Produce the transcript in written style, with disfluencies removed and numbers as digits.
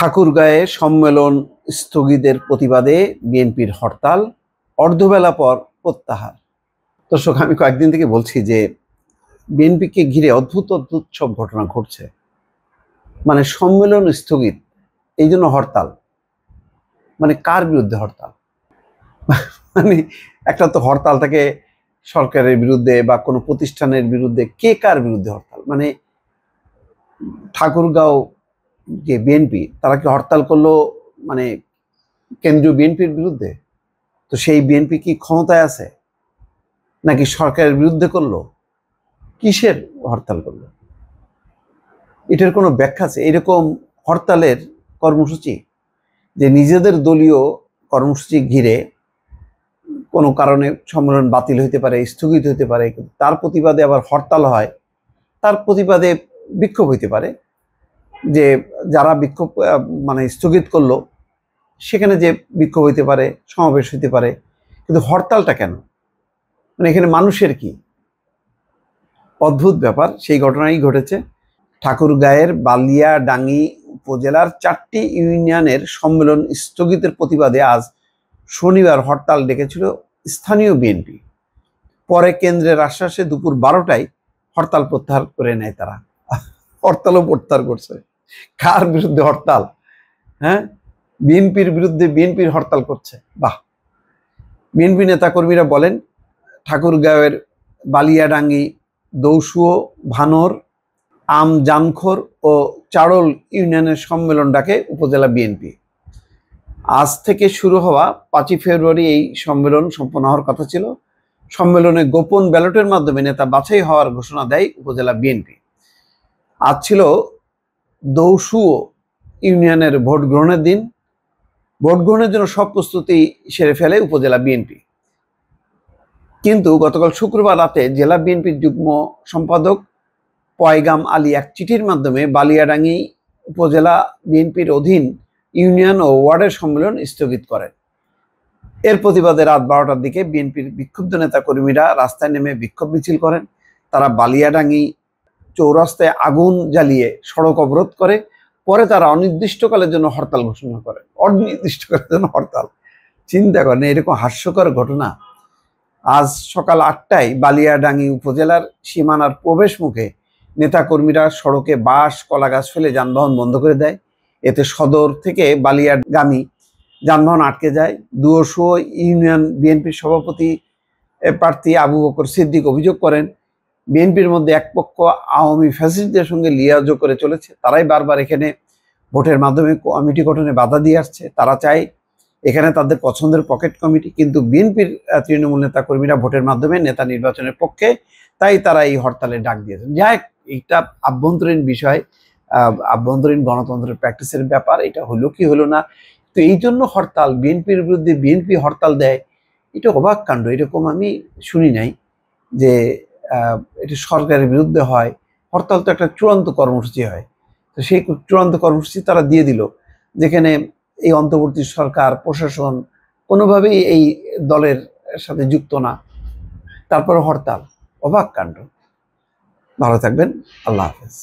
ঠাকুরগাঁয়ে সম্মেলন স্থগিতের প্রতিবাদে বিএনপির হরতাল, অর্ধবেলা পর প্রত্যাহার। দর্শক, আমি কয়েকদিন থেকে বলছি যে বিএনপিকে ঘিরে অদ্ভুত অদ্ভুত সব ঘটনা ঘটছে। মানে সম্মেলন স্থগিত, এই জন্য হরতাল। মানে কার বিরুদ্ধে হরতাল? মানে একটা তো হরতাল থাকে সরকারের বিরুদ্ধে বা কোনো প্রতিষ্ঠানের বিরুদ্ধে, কে কার বিরুদ্ধে হরতাল? মানে ঠাকুরগাঁও যে বিএনপি, তারা কি হরতাল করলো মানে কেন্দ্রীয় বিএনপির বিরুদ্ধে? তো সেই বিএনপি কি ক্ষমতায় আছে, নাকি সরকারের বিরুদ্ধে করলো? কিসের হরতাল করলো? এটার কোনো ব্যাখ্যা আছে? এরকম হরতালের কর্মসূচি, যে নিজেদের দলীয় কর্মসূচি ঘিরে কোনো কারণে সম্মেলন বাতিল হইতে পারে, স্থগিত হইতে পারে, কিন্তু তার প্রতিবাদে আবার হরতাল হয়, তার প্রতিবাদে বিক্ষোভ হইতে পারে। যে যারা বিক্ষোভ মানে স্থগিত করলো, সেখানে যে বিক্ষোভ হইতে পারে, সমাবেশ হইতে পারে, কিন্তু হরতালটা কেন? মানে এখানে মানুষের কি? অদ্ভুত ব্যাপার। সেই ঘটনাই ঘটেছে। ঠাকুরগাঁয়ের বালিয়াডাঙ্গি উপজেলার 4টি ইউনিয়নের সম্মেলন স্থগিতের প্রতিবাদে আজ শনিবার হরতাল ডেকেছিল স্থানীয় বিএনপি। পরে কেন্দ্রের আশ্বাসে দুপুর 12টায় হরতাল প্রত্যাহার করে নেয় তারা। হরতালও প্রত্যাহার করছে। কার বিরুদ্ধে হরতাল? হ্যাঁ, বিএনপির বিরুদ্ধে বিএনপির হরতাল করছে। বাহ! বিএনপি নেতাকর্মীরা বলেন, ঠাকুরগাঁয়ের বালিয়াডাঙ্গি, দৌসুয়া, ভানোর, আমজানখোর ও চাড়ল ইউনিয়নের সম্মেলন ডাকে উপজেলা বিএনপি। আজ থেকে শুরু হওয়া 5ই ফেব্রুয়ারি এই সম্মেলন সম্পন্ন হওয়ার কথা ছিল। সম্মেলনে গোপন ব্যালটের মাধ্যমে নেতা বাছাই হওয়ার ঘোষণা দেয় উপজেলা বিএনপি। আজ ছিল দৌসুয়া ইউনিয়নের ভোট গ্রহণের দিন। ভোট গ্রহণের জন্য সব প্রস্তুতি সেরে ফেলে উপজেলা বিএনপি। কিন্তু গতকাল শুক্রবার রাতে জেলা বিএনপির যুগ্ম সম্পাদক পয়গাম আলী এক চিঠির মাধ্যমে বালিয়াডাঙ্গি উপজেলা বিএনপির অধীন ইউনিয়ন ও ওয়ার্ডের সম্মেলন স্থগিত করেন। এর প্রতিবাদে রাত 12টার দিকে বিএনপির বিক্ষুব্ধ নেতা কর্মীরা রাস্তায় নেমে বিক্ষোভ মিছিল করেন। তারা বালিয়াডাঙ্গি চৌরাস্তায় আগুন জ্বালিয়ে সড়ক অবরোধ করে। পরে তারা অনির্দিষ্টকালের জন্য হরতাল ঘোষণা করে। অনির্দিষ্টকালের জন্য হরতাল! চিন্তা করেন, এরকম হাস্যকর ঘটনা। আজ সকাল 8টায় বালিয়াডাঙ্গি উপজেলার সীমানার প্রবেশ মুখে নেতাকর্মীরা সড়কে বাঁশ, কলাগাছ ফেলে যানবাহন বন্ধ করে দেয়। এতে সদর থেকে বালিয়াগামী যানবাহন আটকে যায়। দৌসুয়া ইউনিয়ন বিএনপির সভাপতি প্রার্থী আবু বকর সিদ্দিক অভিযোগ করেন, বিএনপির মধ্যে এক পক্ষ আওয়ামী ফ্যাসিস্টদের সঙ্গে লিয়াজো করে চলেছে। তারাই বারবার এখানে ভোটের মাধ্যমে কমিটি গঠনে বাধা দিয়ে আসছে। তারা চায় এখানে তাদের পছন্দের পকেট কমিটি, কিন্তু বিএনপির তৃণমূল নেতা কর্মীরা ভোটের মাধ্যমে নেতা নির্বাচনের পক্ষে, তাই তারা এই হরতালের ডাক দিয়েছেন। যাই হোক, এইটা আভ্যন্তরীণ বিষয়, আভ্যন্তরীণ গণতন্ত্রের প্র্যাকটিসের ব্যাপার। এটা হলো কি হলো না, তো এই জন্য হরতাল, বিএনপির বিরুদ্ধে বিএনপি হরতাল দেয়, এটা অবাক কাণ্ড। এরকম আমি শুনি নাই যে এটা সরকারের বিরুদ্ধে হয়। হরতাল তো একটা চূড়ান্ত কর্মসূচি হয়। তো সেই চূড়ান্ত কর্মসূচি তারা দিয়ে দিল, যেখানে এই অন্তর্বর্তী সরকার, প্রশাসন কোনোভাবেই এই দলের সাথে যুক্ত না, তারপরে হরতাল। অবাক কাণ্ড। ভালো থাকবেন। আল্লাহ হাফেজ।